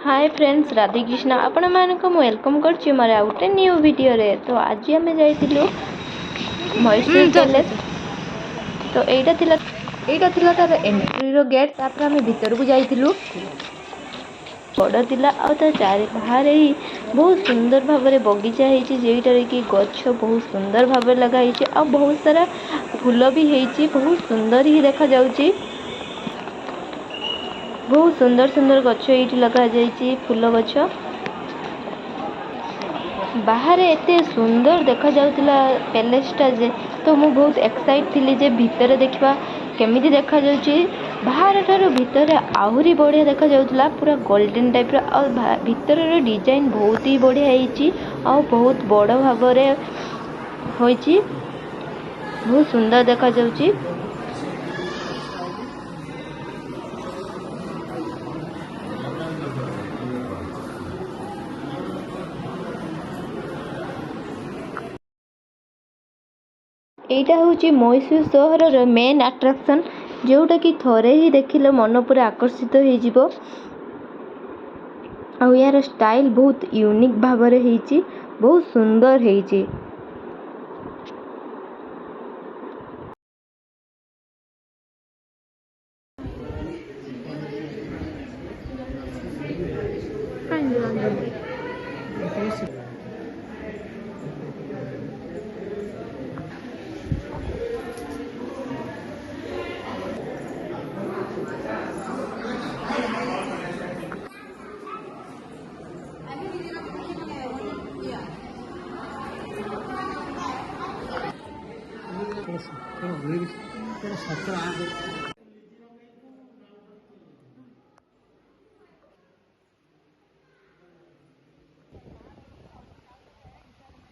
Hi friends, Radhe Krishna आपण मानक welcome करछि मोर आउटे न्यू वीडियो रे। तो आज आम जाइलु मैसूर पैलेस। तो एटा थिला तार एंट्री रो गेट। तापर आम भीतर को जाइलु। बड़ थिला आ ता चारि बाहर ही बहुत सुंदर भाव रे बगीचा हेछि, जेइटारे कि गच्छ बहुत सुंदर भाव लगा हेछि आ बहुत सारा फूल भी हेछि। बहुत सुंदर ही देखा जाउछि। बहुत सुंदर सुंदर गच्छ ये लगा जाइए, फूल गच्छ। बाहर एते सुंदर देखा जाउतिला पैलेसटा जे, तो मु बहुत एक्साइट थिली जे भीतर देखा केमिति देखा जाउछि। बाहर ठारो भीतर आहुरी बढ़िया देखा जाउतिला, पूरा गोल्डन टाइप रो। और भीतर रो डिजाइन बहुत ही बढ़िया हेछि और बहुत बड़ भाव रे होइछि। बहुत सुंदर देखा जाउछि। एटा होची मैसूर सहर मेन अट्रैक्शन, जोटा कि थरे ही देखिले मन पूरा आकर्षित हो जिवो। आ यार स्टाइल बहुत यूनिक भाव रे हेची, बहुत सुंदर हेची।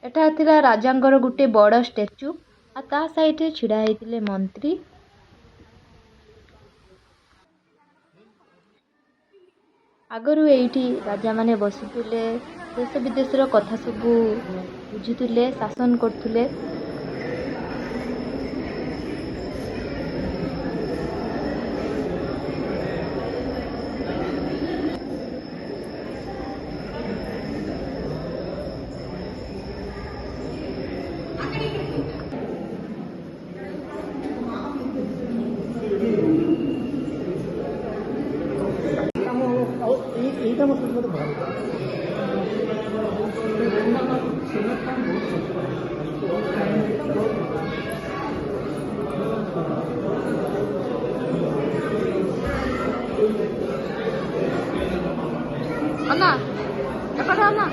एटा थिला राजांगर गुटे बड़ स्टैच्यू आ ता साइड रे छिड़ा हेतिले मंत्री। आगरू एठी राजा माने बसुथिले, देश विदेश रो कथा सब बुझुथिले, शासन करथुले। अन्ना एपटा अन्ना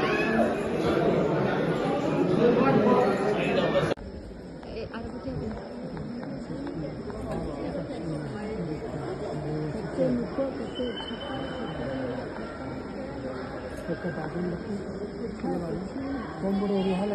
ए आरबुते कते मुको कते कते बादन लकी कम बड़ एरिया है।